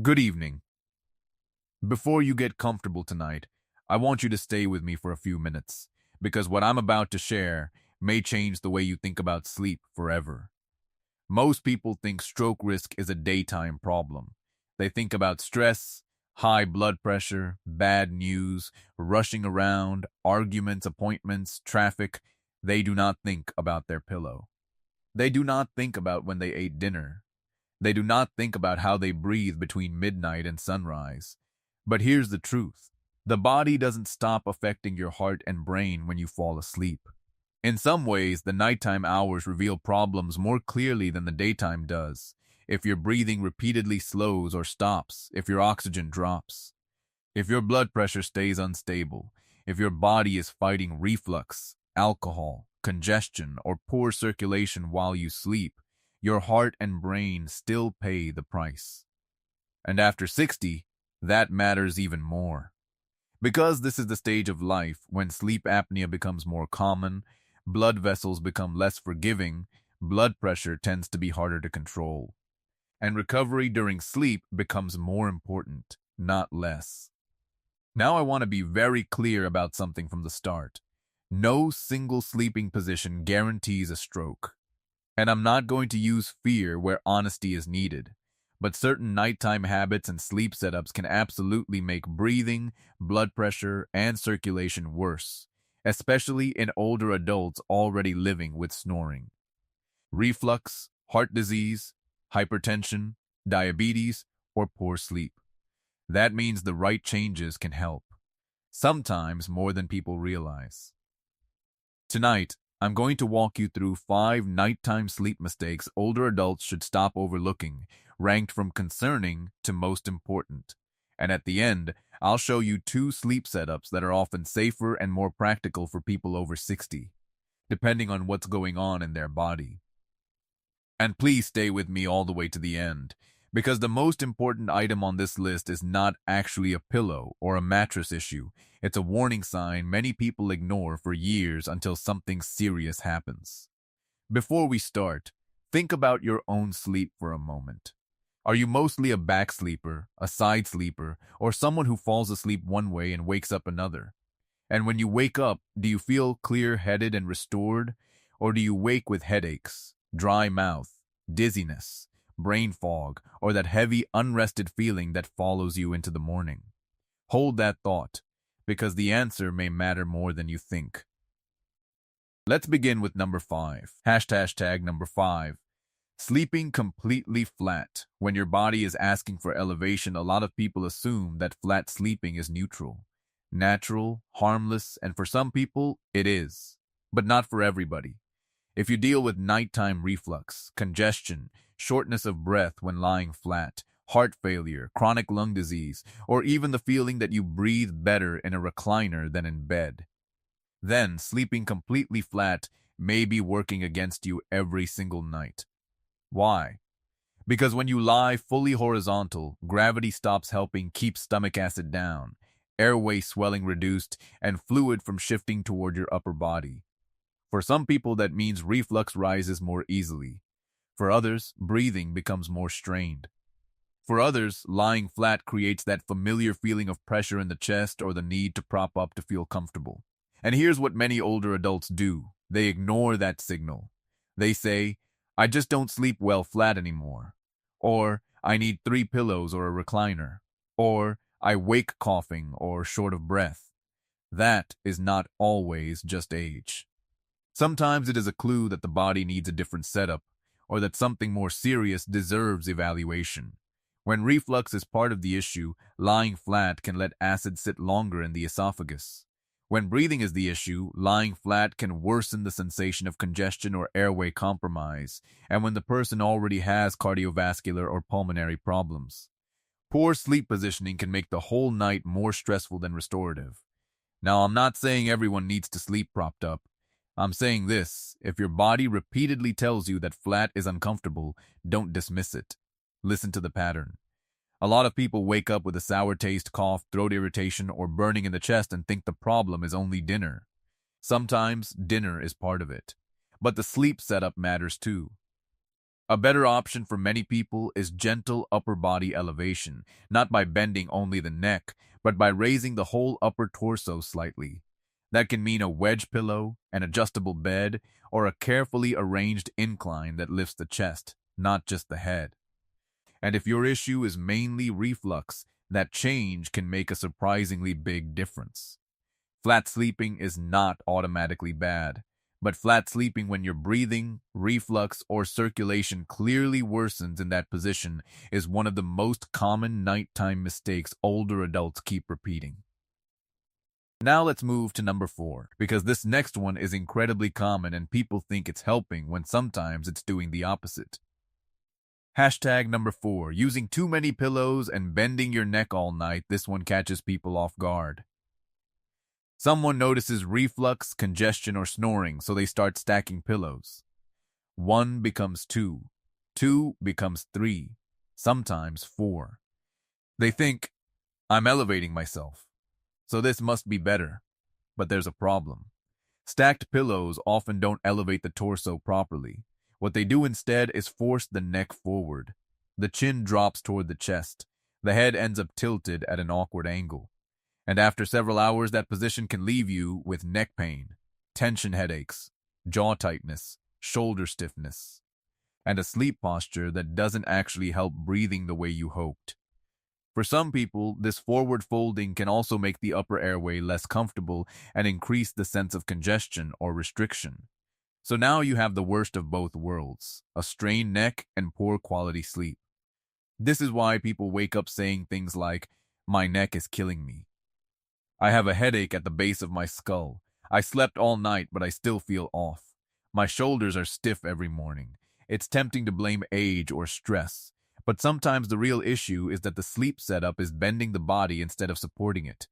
Good evening. Before you get comfortable tonight, I want you to stay with me for a few minutes, because what I'm about to share may change the way you think about sleep forever. Most people think stroke risk is a daytime problem. They think about stress, high blood pressure, bad news, rushing around, arguments, appointments, traffic. They do not think about their pillow. They do not think about when they ate dinner. They do not think about how they breathe between midnight and sunrise. But here's the truth. The body doesn't stop affecting your heart and brain when you fall asleep. In some ways, the nighttime hours reveal problems more clearly than the daytime does. If your breathing repeatedly slows or stops, if your oxygen drops, if your blood pressure stays unstable, if your body is fighting reflux, alcohol, congestion, or poor circulation while you sleep, your heart and brain still pay the price. And after 60, that matters even more. Because this is the stage of life when sleep apnea becomes more common, blood vessels become less forgiving, blood pressure tends to be harder to control, and recovery during sleep becomes more important, not less. Now I want to be very clear about something from the start. No single sleeping position guarantees a stroke. And I'm not going to use fear where honesty is needed. But certain nighttime habits and sleep setups can absolutely make breathing, blood pressure, and circulation worse, especially in older adults already living with snoring. Reflux, heart disease, hypertension, diabetes, or poor sleep. That means the right changes can help, sometimes more than people realize. Tonight, I'm going to walk you through 5 nighttime sleep mistakes older adults should stop overlooking, ranked from concerning to most important. And at the end, I'll show you 2 sleep setups that are often safer and more practical for people over 60, depending on what's going on in their body. And please stay with me all the way to the end, because the most important item on this list is not actually a pillow or a mattress issue. It's a warning sign many people ignore for years until something serious happens. Before we start, think about your own sleep for a moment. Are you mostly a back sleeper, a side sleeper, or someone who falls asleep one way and wakes up another? And when you wake up, do you feel clear-headed and restored, or do you wake with headaches, dry mouth, dizziness, brain fog, or that heavy, unrested feeling that follows you into the morning? Hold that thought, because the answer may matter more than you think. Let's begin with number 5. Hashtag number 5. Sleeping completely flat. When your body is asking for elevation, a lot of people assume that flat sleeping is neutral, natural, harmless, and for some people, it is. But not for everybody. If you deal with nighttime reflux, congestion, shortness of breath when lying flat, heart failure, chronic lung disease, or even the feeling that you breathe better in a recliner than in bed, then sleeping completely flat may be working against you every single night. Why? Because when you lie fully horizontal, gravity stops helping keep stomach acid down, airway swelling reduced, and fluid from shifting toward your upper body. For some people, that means reflux rises more easily. For others, breathing becomes more strained. For others, lying flat creates that familiar feeling of pressure in the chest or the need to prop up to feel comfortable. And here's what many older adults do. They ignore that signal. They say, I just don't sleep well flat anymore. Or, I need 3 pillows or a recliner. Or, I wake coughing or short of breath. That is not always just age. Sometimes it is a clue that the body needs a different setup, or that something more serious deserves evaluation. When reflux is part of the issue, lying flat can let acid sit longer in the esophagus. When breathing is the issue, lying flat can worsen the sensation of congestion or airway compromise, and when the person already has cardiovascular or pulmonary problems. Poor sleep positioning can make the whole night more stressful than restorative. Now, I'm not saying everyone needs to sleep propped up. I'm saying this: if your body repeatedly tells you that flat is uncomfortable, don't dismiss it. Listen to the pattern. A lot of people wake up with a sour taste, cough, throat irritation, or burning in the chest and think the problem is only dinner. Sometimes dinner is part of it, but the sleep setup matters too. A better option for many people is gentle upper body elevation, not by bending only the neck, but by raising the whole upper torso slightly. That can mean a wedge pillow, an adjustable bed, or a carefully arranged incline that lifts the chest, not just the head. And if your issue is mainly reflux, that change can make a surprisingly big difference. Flat sleeping is not automatically bad, but flat sleeping when your breathing, reflux, or circulation clearly worsens in that position is one of the most common nighttime mistakes older adults keep repeating. Now let's move to number 4, because this next one is incredibly common and people think it's helping when sometimes it's doing the opposite. Hashtag number 4, using too many pillows and bending your neck all night. This one catches people off guard. Someone notices reflux, congestion, or snoring, so they start stacking pillows. 1 becomes 2, 2 becomes 3, sometimes 4. They think, I'm elevating myself, so this must be better. But there's a problem. Stacked pillows often don't elevate the torso properly. What they do instead is force the neck forward. The chin drops toward the chest. The head ends up tilted at an awkward angle. And after several hours, that position can leave you with neck pain, tension headaches, jaw tightness, shoulder stiffness, and a sleep posture that doesn't actually help breathing the way you hoped. For some people, this forward folding can also make the upper airway less comfortable and increase the sense of congestion or restriction. So now you have the worst of both worlds, a strained neck and poor quality sleep. This is why people wake up saying things like, my neck is killing me. I have a headache at the base of my skull. I slept all night, but I still feel off. My shoulders are stiff every morning. It's tempting to blame age or stress, but sometimes the real issue is that the sleep setup is bending the body instead of supporting it.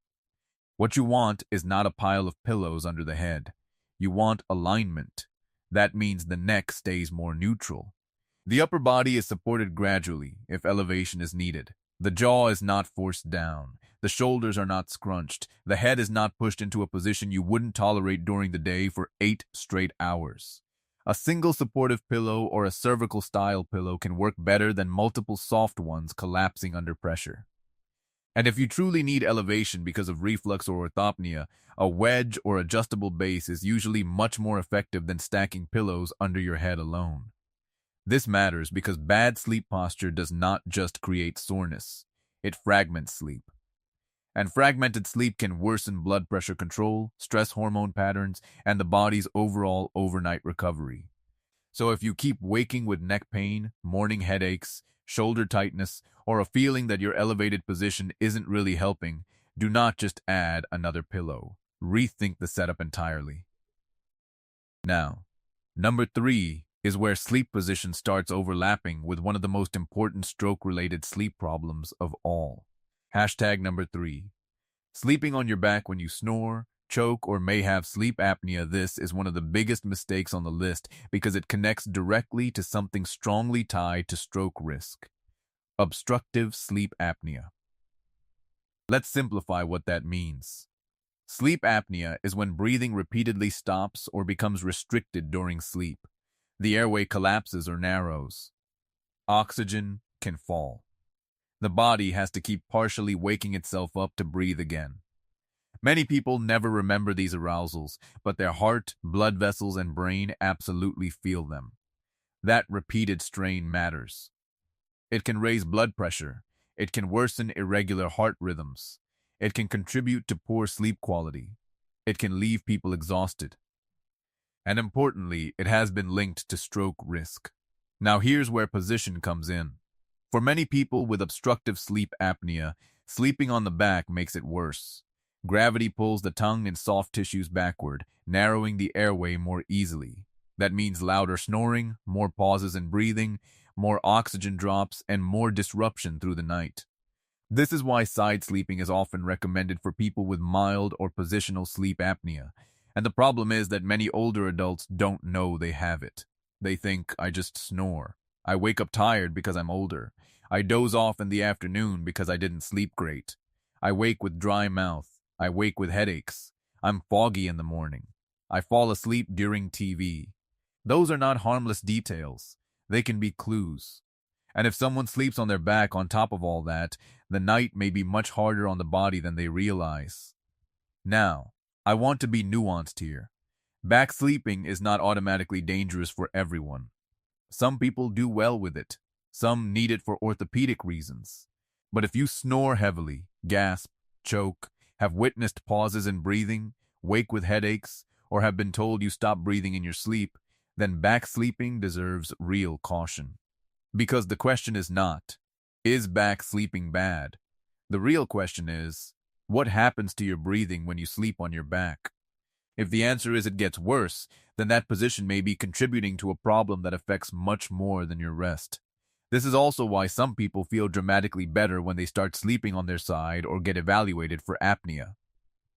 What you want is not a pile of pillows under the head. You want alignment. That means the neck stays more neutral. The upper body is supported gradually if elevation is needed. The jaw is not forced down. The shoulders are not scrunched. The head is not pushed into a position you wouldn't tolerate during the day for 8 straight hours. A single supportive pillow or a cervical-style pillow can work better than multiple soft ones collapsing under pressure. And if you truly need elevation because of reflux or orthopnea, a wedge or adjustable base is usually much more effective than stacking pillows under your head alone. This matters because bad sleep posture does not just create soreness, it fragments sleep. And fragmented sleep can worsen blood pressure control, stress hormone patterns, and the body's overall overnight recovery. So if you keep waking with neck pain, morning headaches, shoulder tightness, or a feeling that your elevated position isn't really helping, do not just add another pillow. Rethink the setup entirely. Now, number 3 is where sleep position starts overlapping with one of the most important stroke-related sleep problems of all. Hashtag number 3. Sleeping on your back when you snore, choke, or may have sleep apnea. This is one of the biggest mistakes on the list because it connects directly to something strongly tied to stroke risk: obstructive sleep apnea. Let's simplify what that means. Sleep apnea is when breathing repeatedly stops or becomes restricted during sleep. The airway collapses or narrows. Oxygen can fall. The body has to keep partially waking itself up to breathe again. Many people never remember these arousals, but their heart, blood vessels, and brain absolutely feel them. That repeated strain matters. It can raise blood pressure. It can worsen irregular heart rhythms. It can contribute to poor sleep quality. It can leave people exhausted. And importantly, it has been linked to stroke risk. Now here's where position comes in. For many people with obstructive sleep apnea, sleeping on the back makes it worse. Gravity pulls the tongue and soft tissues backward, narrowing the airway more easily. That means louder snoring, more pauses in breathing, more oxygen drops, and more disruption through the night. This is why side sleeping is often recommended for people with mild or positional sleep apnea. And the problem is that many older adults don't know they have it. They think, I just snore. I wake up tired because I'm older. I doze off in the afternoon because I didn't sleep great. I wake with dry mouth. I wake with headaches. I'm foggy in the morning. I fall asleep during TV. Those are not harmless details. they can be clues. And if someone sleeps on their back on top of all that, the night may be much harder on the body than they realize. Now, I want to be nuanced here. Back sleeping is not automatically dangerous for everyone. Some people do well with it. Some need it for orthopedic reasons. But if you snore heavily, gasp, choke, have witnessed pauses in breathing, wake with headaches, or have been told you stop breathing in your sleep, then back sleeping deserves real caution. Because the question is back sleeping bad? The real question is, what happens to your breathing when you sleep on your back? If the answer is it gets worse, then that position may be contributing to a problem that affects much more than your rest. This is also why some people feel dramatically better when they start sleeping on their side or get evaluated for apnea.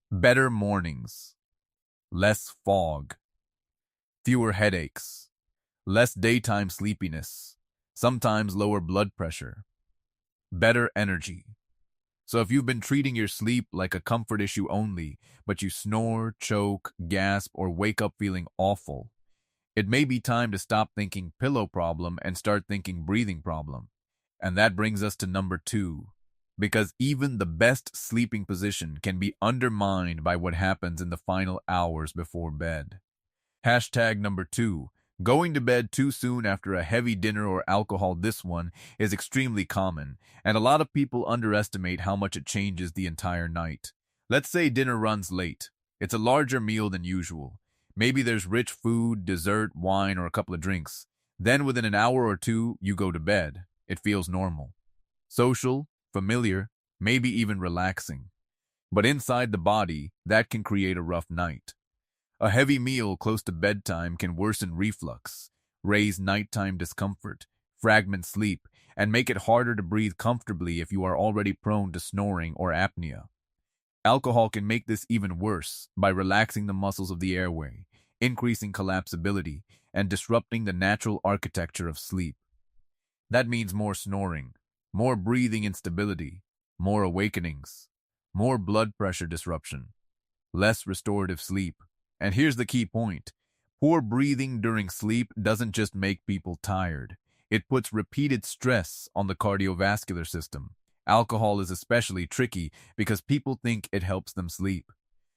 Better mornings, less fog, fewer headaches, less daytime sleepiness, sometimes lower blood pressure, better energy. So if you've been treating your sleep like a comfort issue only, but you snore, choke, gasp, or wake up feeling awful, it may be time to stop thinking pillow problem and start thinking breathing problem. And that brings us to number 2. Because even the best sleeping position can be undermined by what happens in the final hours before bed. Hashtag number 2. Going to bed too soon after a heavy dinner or alcohol. This one is extremely common, and a lot of people underestimate how much it changes the entire night. Let's say dinner runs late. It's a larger meal than usual. Maybe there's rich food, dessert, wine, or a couple of drinks. Then within an hour or two, you go to bed. It feels normal. Social, familiar, maybe even relaxing. But inside the body, that can create a rough night. A heavy meal close to bedtime can worsen reflux, raise nighttime discomfort, fragment sleep, and make it harder to breathe comfortably if you are already prone to snoring or apnea. Alcohol can make this even worse by relaxing the muscles of the airway, increasing collapsibility, and disrupting the natural architecture of sleep. That means more snoring, more breathing instability, more awakenings, more blood pressure disruption, less restorative sleep. And here's the key point. Poor breathing during sleep doesn't just make people tired. It puts repeated stress on the cardiovascular system. Alcohol is especially tricky because people think it helps them sleep.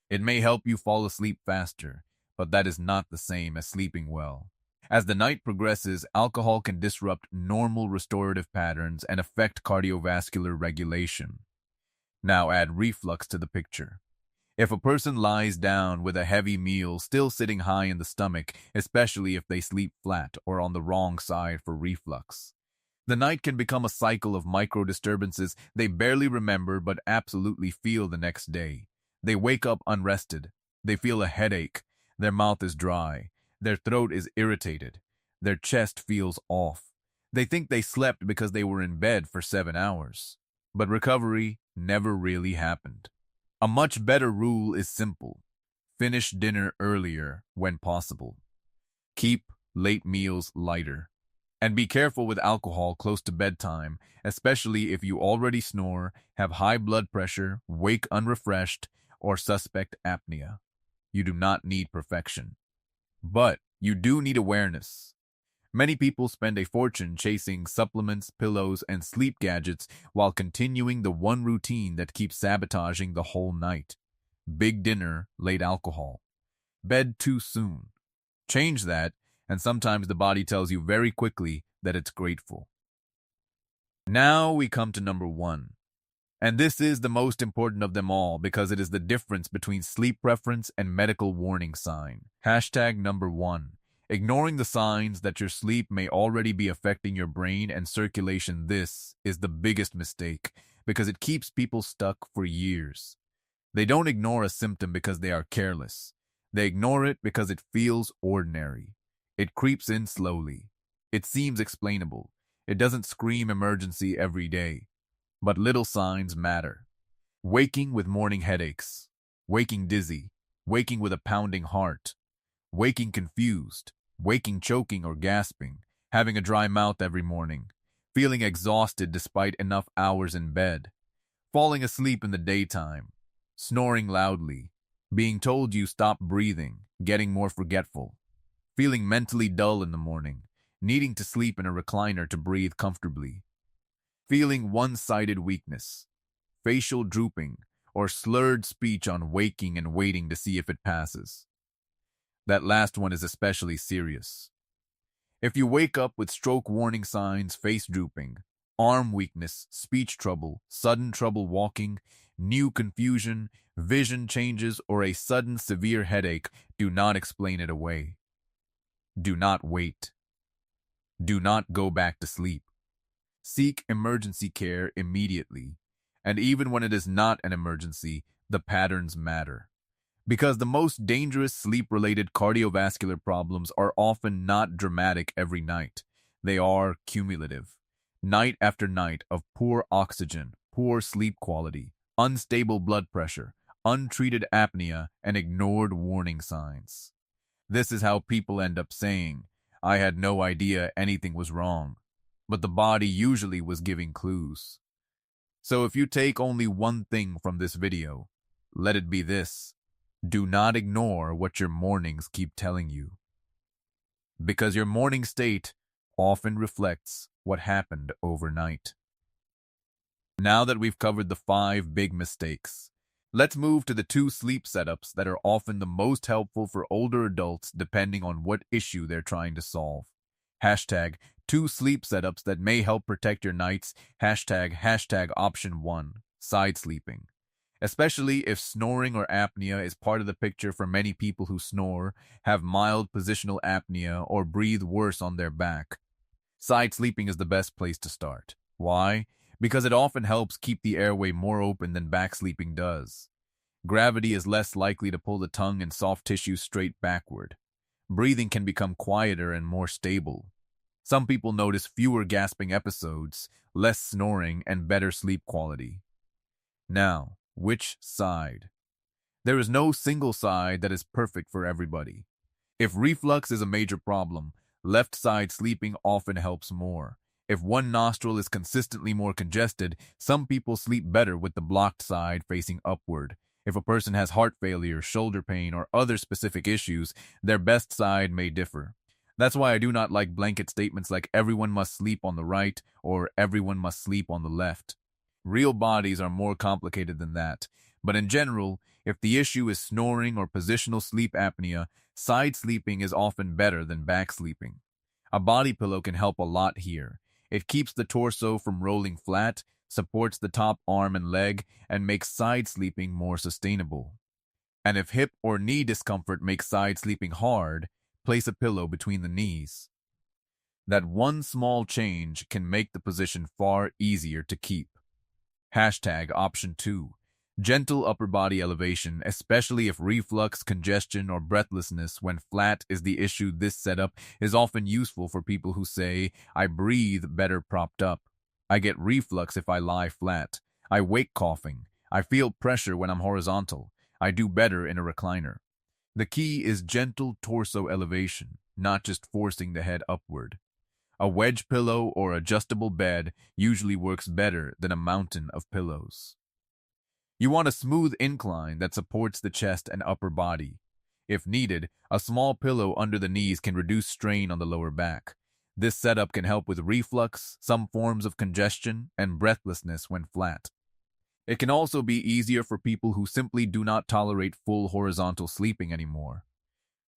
It may help you fall asleep faster, but that is not the same as sleeping well. As the night progresses, alcohol can disrupt normal restorative patterns and affect cardiovascular regulation. Now add reflux to the picture. If a person lies down with a heavy meal still sitting high in the stomach, especially if they sleep flat or on the wrong side for reflux, the night can become a cycle of micro disturbances they barely remember but absolutely feel the next day. They wake up unrested. They feel a headache. Their mouth is dry. Their throat is irritated. Their chest feels off. They think they slept because they were in bed for 7 hours. But recovery never really happened. A much better rule is simple. Finish dinner earlier when possible. Keep late meals lighter. And be careful with alcohol close to bedtime, especially if you already snore, have high blood pressure, wake unrefreshed, or suspect apnea. You do not need perfection. But you do need awareness. Many people spend a fortune chasing supplements, pillows, and sleep gadgets while continuing the one routine that keeps sabotaging the whole night. Big dinner, late alcohol. Bed too soon. Change that, and sometimes the body tells you very quickly that it's grateful. Now we come to number 1. And this is the most important of them all because it is the difference between sleep preference and medical warning sign. Hashtag number 1. Ignoring the signs that your sleep may already be affecting your brain and circulation. This is the biggest mistake because it keeps people stuck for years. They don't ignore a symptom because they are careless. They ignore it because it feels ordinary. It creeps in slowly. It seems explainable. It doesn't scream emergency every day. But little signs matter. Waking with morning headaches. Waking dizzy. Waking with a pounding heart. Waking confused. Waking choking or gasping, having a dry mouth every morning, feeling exhausted despite enough hours in bed, falling asleep in the daytime, snoring loudly, being told you stop breathing, getting more forgetful, feeling mentally dull in the morning, needing to sleep in a recliner to breathe comfortably, feeling one-sided weakness, facial drooping, or slurred speech on waking and waiting to see if it passes. That last one is especially serious. If you wake up with stroke warning signs, face drooping, arm weakness, speech trouble, sudden trouble walking, new confusion, vision changes, or a sudden severe headache, do not explain it away. Do not wait. Do not go back to sleep. Seek emergency care immediately. And even when it is not an emergency, the patterns matter. Because the most dangerous sleep-related cardiovascular problems are often not dramatic every night. They are cumulative. Night after night of poor oxygen, poor sleep quality, unstable blood pressure, untreated apnea, and ignored warning signs. This is how people end up saying, "I had no idea anything was wrong," but the body usually was giving clues. So if you take only one thing from this video, let it be this. Do not ignore what your mornings keep telling you. Because your morning state often reflects what happened overnight. Now that we've covered the 5 big mistakes, let's move to the 2 sleep setups that are often the most helpful for older adults depending on what issue they're trying to solve. Hashtag 2 sleep setups that may help protect your nights. Hashtag option 1, side sleeping. Especially if snoring or apnea is part of the picture for many people who snore, have mild positional apnea, or breathe worse on their back. Side sleeping is the best place to start. Why? Because it often helps keep the airway more open than back sleeping does. Gravity is less likely to pull the tongue and soft tissue straight backward. Breathing can become quieter and more stable. Some people notice fewer gasping episodes, less snoring, and better sleep quality. Now, which side? There is no single side that is perfect for everybody. If reflux is a major problem, left side sleeping often helps more. If one nostril is consistently more congested, some people sleep better with the blocked side facing upward. If a person has heart failure, shoulder pain, or other specific issues, their best side may differ. That's why I do not like blanket statements like everyone must sleep on the right or everyone must sleep on the left. Real bodies are more complicated than that, but in general, if the issue is snoring or positional sleep apnea, side sleeping is often better than back sleeping. A body pillow can help a lot here. It keeps the torso from rolling flat, supports the top arm and leg, and makes side sleeping more sustainable. And if hip or knee discomfort makes side sleeping hard, place a pillow between the knees. That one small change can make the position far easier to keep. Hashtag option 2, gentle upper body elevation, especially if reflux, congestion, or breathlessness when flat is the issue. This setup is often useful for people who say, "I breathe better propped up. I get reflux if I lie flat. I wake coughing. I feel pressure when I'm horizontal. I do better in a recliner." The key is gentle torso elevation, not just forcing the head upward. A wedge pillow or adjustable bed usually works better than a mountain of pillows. You want a smooth incline that supports the chest and upper body. If needed, a small pillow under the knees can reduce strain on the lower back. This setup can help with reflux, some forms of congestion, and breathlessness when flat. It can also be easier for people who simply do not tolerate full horizontal sleeping anymore.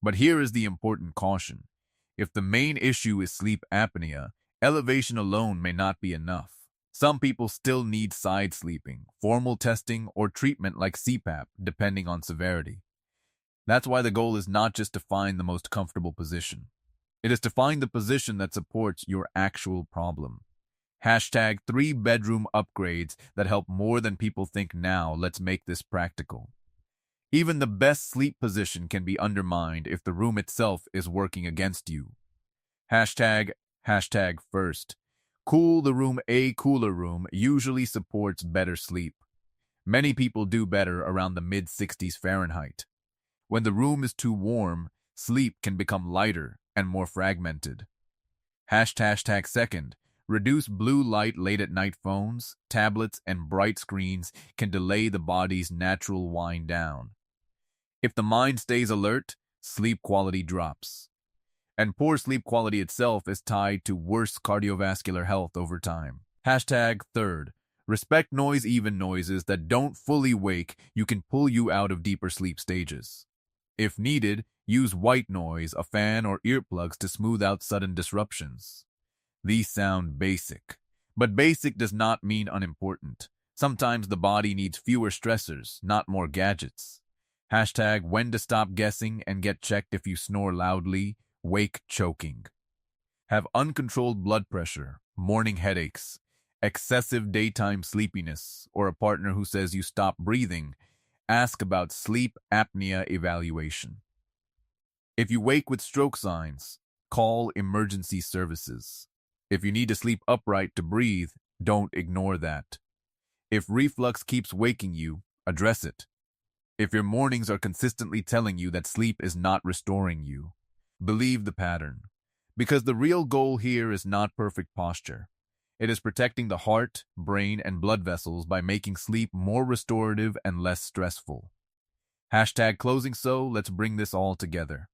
But here is the important caution. If the main issue is sleep apnea, elevation alone may not be enough. Some people still need side sleeping, formal testing, or treatment like CPAP, depending on severity. That's why the goal is not just to find the most comfortable position. It is to find the position that supports your actual problem. Hashtag 3 bedroom upgrades that help more than people think. Now, let's make this practical. Even the best sleep position can be undermined if the room itself is working against you. Hashtag first. Cool the room. A cooler room usually supports better sleep. Many people do better around the mid-60s Fahrenheit. When the room is too warm, sleep can become lighter and more fragmented. Hashtag second. Reduce blue light. Late at night phones, tablets, and bright screens can delay the body's natural wind down. If the mind stays alert, sleep quality drops. And poor sleep quality itself is tied to worse cardiovascular health over time. Hashtag third, respect noise. Even noises that don't fully wake you can pull you out of deeper sleep stages. If needed, use white noise, a fan, or earplugs to smooth out sudden disruptions. These sound basic, but basic does not mean unimportant. Sometimes the body needs fewer stressors, not more gadgets. Hashtag when to stop guessing and get checked if you snore loudly, wake choking. Have uncontrolled blood pressure, morning headaches, excessive daytime sleepiness, or a partner who says you stop breathing, ask about sleep apnea evaluation. If you wake with stroke signs, call emergency services. If you need to sleep upright to breathe, don't ignore that. If reflux keeps waking you, address it. If your mornings are consistently telling you that sleep is not restoring you, believe the pattern. Because the real goal here is not perfect posture. It is protecting the heart, brain, and blood vessels by making sleep more restorative and less stressful. Hashtag closing. So let's bring this all together.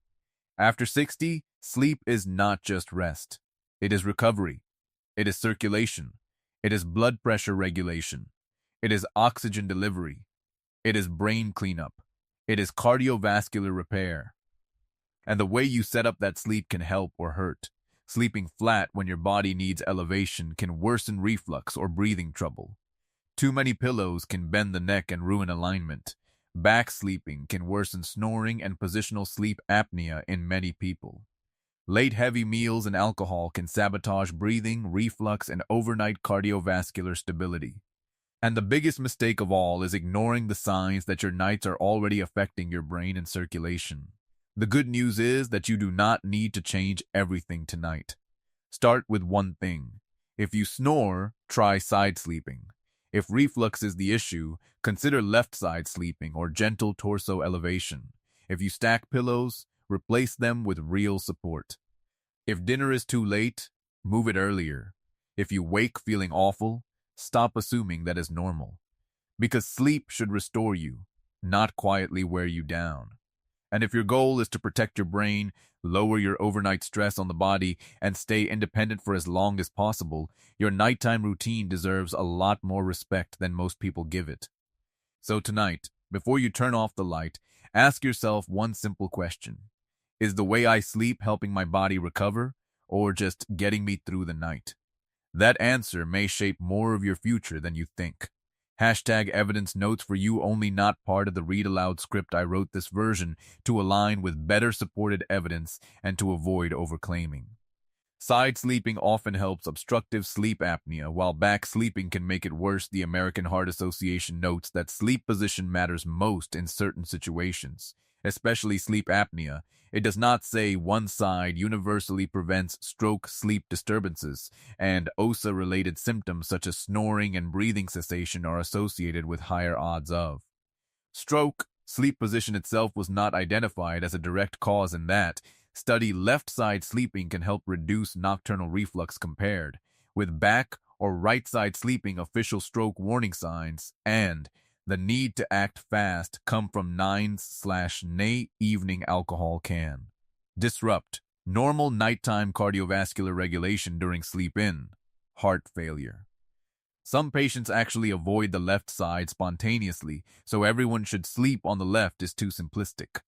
After 60, sleep is not just rest. It is recovery. It is circulation. It is blood pressure regulation. It is oxygen delivery. It is brain cleanup. It is cardiovascular repair. And the way you set up that sleep can help or hurt. Sleeping flat when your body needs elevation can worsen reflux or breathing trouble. Too many pillows can bend the neck and ruin alignment. Back sleeping can worsen snoring and positional sleep apnea in many people. Late heavy meals and alcohol can sabotage breathing, reflux, and overnight cardiovascular stability. And the biggest mistake of all is ignoring the signs that your nights are already affecting your brain and circulation. The good news is that you do not need to change everything tonight. Start with one thing. If you snore, try side sleeping. If reflux is the issue, consider left side sleeping or gentle torso elevation. If you stack pillows, replace them with real support. If dinner is too late, move it earlier. If you wake feeling awful, stop assuming that is normal. Because sleep should restore you, not quietly wear you down. And if your goal is to protect your brain, lower your overnight stress on the body, and stay independent for as long as possible, your nighttime routine deserves a lot more respect than most people give it. So tonight, before you turn off the light, ask yourself one simple question. Is the way I sleep helping my body recover, or just getting me through the night? That answer may shape more of your future than you think. Hashtag evidence notes for you only, not part of the read aloud script. I wrote this version to align with better supported evidence and to avoid overclaiming. Side sleeping often helps obstructive sleep apnea, while back sleeping can make it worse. The American Heart Association notes that sleep position matters most in certain situations, especially sleep apnea. It does not say one side universally prevents stroke sleep disturbances, and OSA-related symptoms such as snoring and breathing cessation are associated with higher odds of stroke. Sleep position itself was not identified as a direct cause in that study. Left side sleeping can help reduce nocturnal reflux compared with back or right side sleeping. Official stroke warning signs and the need to act fast come from 9/nay evening alcohol can disrupt normal nighttime cardiovascular regulation during sleep-in, heart failure. Some patients actually avoid the left side spontaneously, so everyone should sleep on the left is too simplistic.